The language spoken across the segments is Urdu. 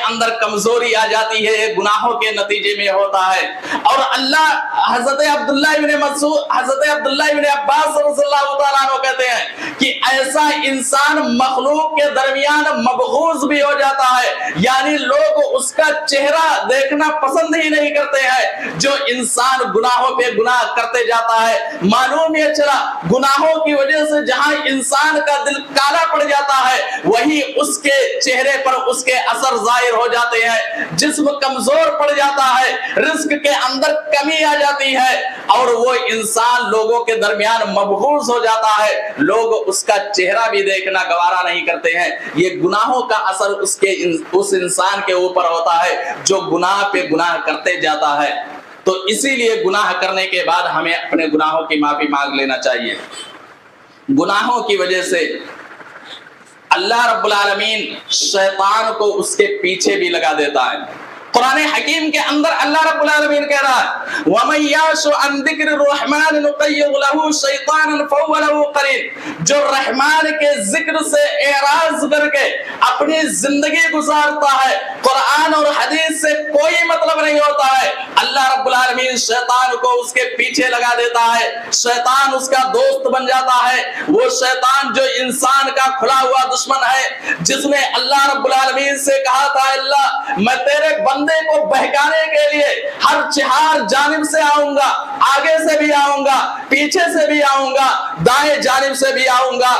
اندر کمزوری آ جاتی ہے، یہ گناہوں کے نتیجے میں ہوتا ہے۔ اور اللہ حضرت عبداللہ ابن عباس رضی اللہ تعالیٰ عنہ کہتے ہیں کہ ایسا انسان مخلوق کے درمیان مبغوض بھی ہو جاتا ہے، یعنی لوگ اس کا چہرہ دیکھنا پسند ہی نہیں کرتے ہیں۔ جو انسان گناہوں پہ گناہ کرتے جاتا ہے، معلوم یہ چلا گناہوں کی وجہ سے جہاں انسان کا دل کالا پڑ جاتا ہے، وہی اس کے چہرے پر اس کے اثر ظاہر ہو جاتے ہیں، جسم کمزور پڑ جاتا ہے، رزق کے اندر کمی آ جاتی ہے، اور وہ انسان لوگوں کے درمیان مبغوض ہو جاتا ہے، لوگ اس کا چہرہ بھی دیکھنا گوارا نہیں کرتے ہیں۔ یہ گناہوں کا اثر اس انسان کے اوپر ہوتا ہے جو گناہ پہ گناہ کرتے جاتا ہے۔ تو اسی لیے گناہ کرنے کے بعد ہمیں اپنے گناہوں کی معافی مانگ لینا چاہیے۔ گناہوں کی وجہ سے اللہ رب العالمین شیطان کو اس کے پیچھے بھی لگا دیتا ہے۔ قرآن حکیم کے اندر اللہ رب العالمین کہہ رہا ہے وَمَن يَعْشُ عَن ذِكْرِ الرَّحْمَنِ نُقَيِّضْ لَهُ شَيْطَانًا فَهُوَ لَهُ قَرِينٌ، جو رحمان کے ذکر سے اعراض کر کے اپنی زندگی گزارتا ہے، قرآن اور حدیث سے کوئی مطلب نہیں ہوتا ہے، اللہ رب العالمین شیطان کو اس کے پیچھے لگا دیتا ہے، شیطان اس کا دوست بن جاتا ہے۔ وہ شیطان جو انسان کا کھلا ہوا دشمن ہے، جس نے اللہ رب العالمین سے کہا تھا اللہ میں تیرے بندے کو بہکانے کے لیے ہر جانب سے آؤں گا، آگے سے بھی آؤں گا، پیچھے سے بھی آؤں گا، دائیں جانب سے بھی آؤں گا،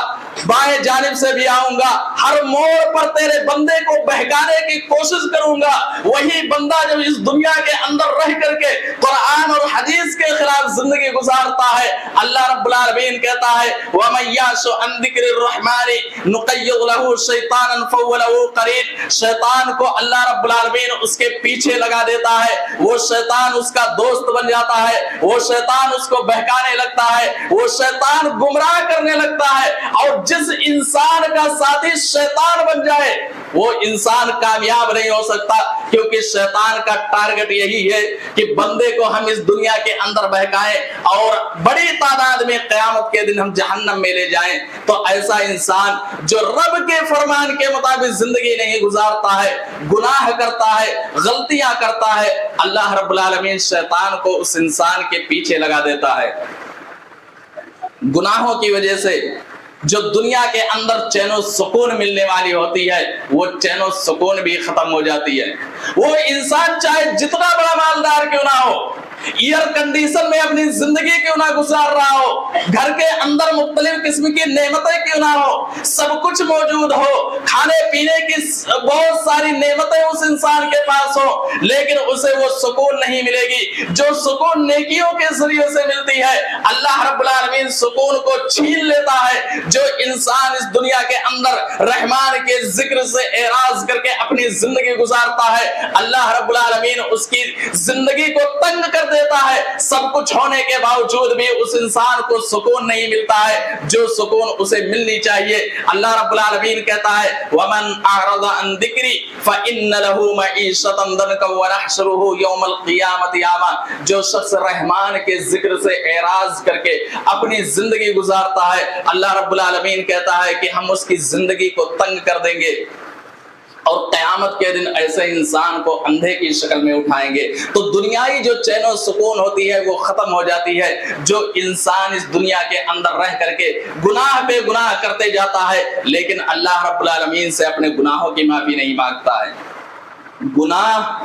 بائیں جانب سے بھی آؤں گا، ہر موڑ پر تیرے بندے کو بہکانے کی کوشش کروں گا، وہی بندہ جب اس دنیا کے اندر رہ کر کے قرآن اور حدیث کے خلاف زندگی گزارتا ہے، اللہ رب العالمین کہتا ہے وَمَن يَعْشُ عَن ذِكْرِ الرَّحْمَنِ نُقَيِّضْ لَهُ شَيْطَانًا فَهُوَ لَهُ قَرِينٌ، شیطان کو اللہ رب العالمین اس کے پیچھے لگا دیتا ہے، وہ شیطان اس کا دوست بن جاتا ہے، وہ شیطان اس کو بہکانے لگتا ہے، وہ شیطان گمراہ کرنے لگتا ہے۔ اور جس انسان کا ساتھی شیطان بن جائے وہ انسان کامیاب نہیں ہو سکتا، کیونکہ شیطان کا ٹارگٹ یہی ہے کہ بندے کو ہم اس دنیا کے اندر بہکائیں اور بڑی تعداد میں قیامت کے دن ہم جہنم میں لے جائیں۔ تو ایسا انسان جو رب کے فرمان کے مطابق زندگی نہیں گزارتا ہے، گناہ کرتا ہے، غلطیاں کرتا ہے، اللہ رب العالمین شیطان کو اس انسان کے پیچھے لگا دیتا ہے۔ گناہوں کی وجہ سے جو دنیا کے اندر چین و سکون ملنے والی ہوتی ہے، وہ چین و سکون بھی ختم ہو جاتی ہے۔ وہ انسان چاہے جتنا بڑا مالدار کیوں نہ ہو، ایئر کنڈیشن میں اپنی زندگی کیوں نہ گزار رہا ہو، گھر کے اندر مختلف قسم کی نعمتیں کیوں نہ ہو، سب کچھ موجود ہو، کھانے پینے کی بہت ساری نعمتیں اس انسان کے پاس ہو، لیکن اسے وہ سکون نہیں ملے گی جو سکون نیکیوں کے ذریعے سے ملتی ہے۔ اللہ رب العالمین سکون کو چھین لیتا ہے۔ جو انسان اس دنیا کے اندر رحمان کے ذکر سے اعراض کر کے اپنی زندگی گزارتا ہے، اللہ رب العالمین اس کی زندگی کو تنگ کر دیتا ہے۔ سب کچھ ہونے کے باوجود بھی اس انسان کو سکون نہیں ملتا ہے جو سکون اسے ملنی چاہیے۔ اللہ رب العالمین کہتا ہے وَمَنْ أَعْرَضَ عَنْ ذِكْرِي فَإِنَّ لَهُ مَعِيشَةً ضَنْكًا وَنَحْشُرُهُ يَوْمَ الْقِيَامَةِ أَعْمَىٰ، جو شخص رحمان کے ذکر سے اعراض کر کے اپنی زندگی گزارتا ہے، اللہ رب العالمین کہتا ہے کہ ہم اس کی زندگی کو تنگ کر دیں گے، اور قیامت کے دن ایسے انسان کو اندھے کی شکل میں اٹھائیں گے۔ تو دنیائی جو چین و سکون ہوتی ہے وہ ختم ہو جاتی ہے۔ جو انسان اس دنیا کے اندر رہ کر کے گناہ پہ گناہ کرتے جاتا ہے لیکن اللہ رب العالمین سے اپنے گناہوں کی معافی نہیں مانگتا ہے، گناہ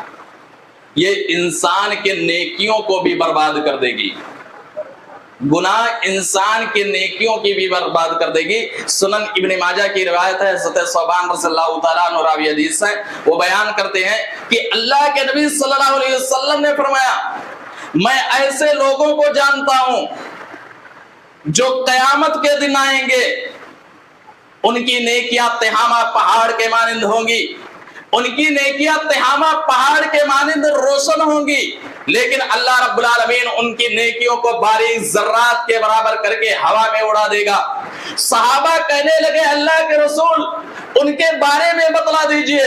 یہ انسان کے نیکیوں کو بھی برباد کر دے گی، گناہ انسان کے نیکیوں کی بھی برباد کر دے گی۔ سنن ابن ماجہ کی روایت ہے، حضرت ثوبان رضی اللہ تعالیٰ عنہ راوی حدیث ہیں، وہ بیان کرتے ہیں کہ اللہ کے نبی صلی اللہ علیہ وسلم نے فرمایا میں ایسے لوگوں کو جانتا ہوں جو قیامت کے دن آئیں گے، ان کی نیکیاں تہامہ پہاڑ کے مانند ہوں گی، ان کی نیکیاں تہامہ پہاڑ کے مانند روشن ہوں گی، لیکن اللہ رب العالمین ان کی نیکیوں کو باریک ذرات کے برابر کر کے ہوا میں اڑا دے گا۔ صحابہ کہنے لگے اللہ کے رسول ان کے بارے میں بتلا دیجئے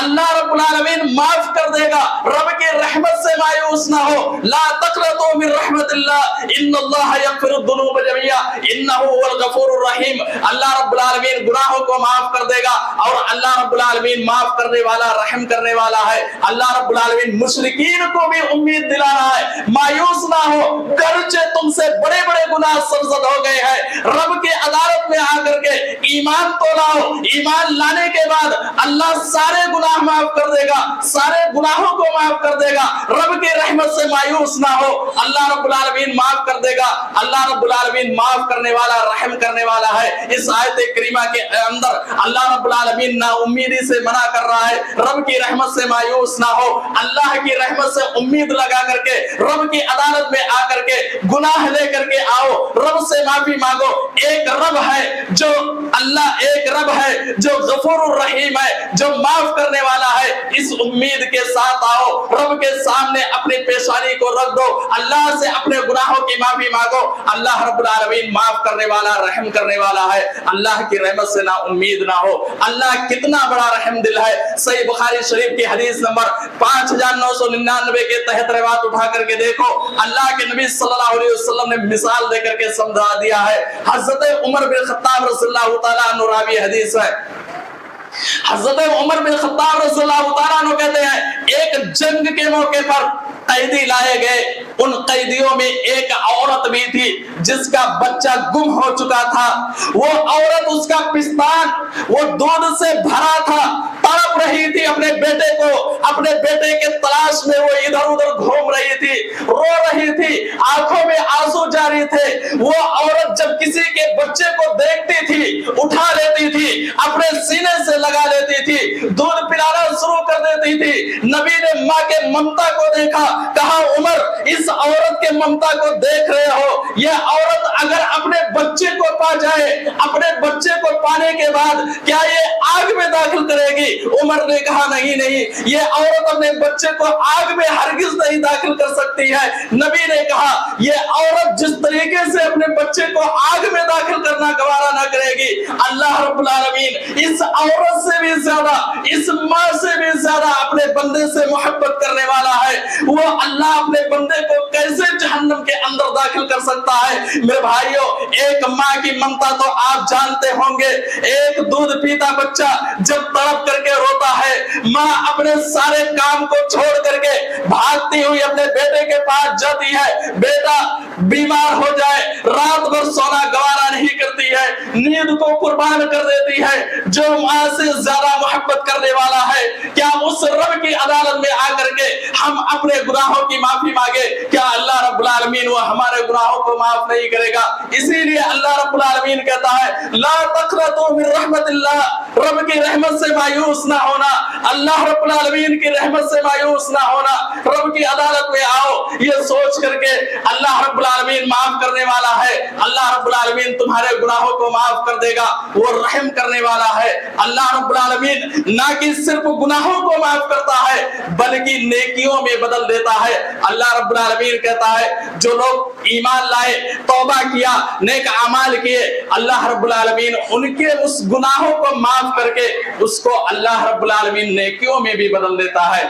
اللہ رب العالمین معاف کر دے گا. رب کی رحمت سے مایوس نہ ہو. لا تقنطوا من رحمت اللہ ان اللہ یغفر الذنوب جميعا انہ هو الغفور الرحیم. اللہ رب العالمین گناہوں کو معاف کر دے گا اور اللہ رب العالمین معاف کرنے والا رحم کرنے والا ہے. اللہ رب العالمین مشرکین کو بھی امید دلا رہا ہے مایوس نہ ہو. گرچہ تم سے بڑے بڑے گناہ سرزد ہو گئے ہیں, رب کے عدالت میں آ کر کے ایمان تو لاؤ. ایمان لانے کے بعد اللہ سارے گناہ معاف کر دے گا, سارے گناہوں کو معاف کر دے گا. رب کی رحمت سے مایوس نہ ہو, اللہ رب العالمین معاف کر دے گا. اللہ رب العالمین معاف کرنے والا رحم کرنے والا ہے. اس آیت کریمہ کے اندر اللہ رب العالمین نا امیدی سے منع کر رہا ہے. رب کی رحمت سے مایوس نہ ہو, اللہ کی رحمت سے امید لگا کر کے رب کی عدالت میں آ کر کے گناہ لے کر کے آؤ, رب سے معافی مانگو. ایک رب ہے جو اللہ, ایک رب ہے جو غفور الرحیم ہے, جو معاف کرنے والا ہے. اس امید کے ساتھ آؤ, رب کے سامنے اپنی پیشانی کو رکھ دو, اللہ سے اپنے گناہوں کی معافی مانگو. اللہ رب العالمین معاف کرنے والا رحم کرنے والا ہے. اللہ کی رحمت سے نا امید نہ ہو. اللہ کتنا بڑا رحم دل ہے. صحیح بخاری شریف کی حدیث نمبر 5999 کے تحت روایت اٹھا کر کے دیکھو, اللہ کے نبی صلی اللہ علیہ وسلم نے مثال دے کر کے سمجھا دیا ہے. حضرت عمر بن خطاب رضی اللہ تعالیٰ عنہ راوی حدیث ہے. حضرت عمر بن خطاب رضی اللہ تعالیٰ عنہ کہتے ہیں ایک جنگ کے موقع پر قیدی لائے گئے. ان قیدیوں میں ایک عورت بھی تھی جس کا بچہ گم ہو چکا تھا. وہ عورت, اس کا پستان وہ دودھ سے بھرا تھا, تڑپ رہی تھی اپنے بیٹے کو, اپنے بیٹے کے تلاش میں وہ ادھر ادھر گھوم رہی تھی, رو رہی تھی, آنکھوں میں آنسو جاری تھے. وہ عورت جب کسی کے بچے کو دیکھتی تھی اٹھا لیتی تھی, اپنے سینے سے لگا لیتی تھی, دودھ پلانا شروع کر دیتی تھی. نبی نے ماں کے ممتا کو دیکھا, کہا عمر اس عورت کے ممتا کو دیکھ رہے ہو, یہ عورت اگر اپنے بچے کو پا جائے, اپنے بچے کو پانے کے بعد کیا یہ آگ میں داخل کرے گی؟ عمر نے کہا نہیں, یہ عورت اپنے بچے کو آگ میں ہرگز نہیں داخل کر سکتی ہے. نبی نے کہا یہ عورت جس طریقے سے اپنے بچے کو آگ میں داخل کرنا گوارا نہ کرے گی, اللہ رب العالمین اس عورت سے بھی زیادہ, اس ماں سے بھی زیادہ اپنے بندے سے محبت کرنے والا ہے. وہ اللہ اپنے بندے کو کیسے جہنم کے اندر داخل کر سکتا ہے؟ میرے بھائیوں, ایک ماں کی ممتا تو آپ جانتے ہوں گے. ایک دودھ پیتا بچہ جب تڑپ کر کے روتا ہے, ماں اپنے سارے کام کو چھوڑ کر کے بھاگتی ہوئی اپنے بیٹے کے پاس جاتی ہے. بیٹا بیمار ہو جائے, رات بھر سونا گوارا نہیں کرتی ہے, نیند کو قربان کر دیتی ہے. جو ماں سے زیادہ محبت کرنے والا ہے, کیا اس رب کی عدالت میں آ کر کے ہم اپنے گناہوں کی معافی مانگے, کیا اللہ رب العالمین وہ ہمارے گناہوں کو معاف نہیں کرے گا؟ اسی لیے اللہ رب العالمین کہتا ہے لا تقنطوا من رحمت اللہ, رب کی رحمت سے مایوس نہ ہونا, اللہ رب العالمین کی رحمت سے مایوس نہ ہونا. رب کی عدالت میں آؤ یہ سوچ کر کے اللہ رب العالمین معاف کرنے والا ہے, اللہ رب العالمین تمہارے گناہوں کو معاف کر دے گا, وہ رحم کرنے والا ہے. اللہ رب العالمین نہ کہ صرف گناہوں کو معاف کرتا ہے بلکہ نیکیوں میں بدل دیتا ہے. اللہ رب العالمین کہتا ہے جو لوگ ایمان لائے, توبہ کیا, نیک اعمال کیے, اللہ رب العالمین ان کے اس گناہوں کو معاف کر کے اس کو اللہ رب العالمین نیکیوں میں بھی بدل دیتا ہے.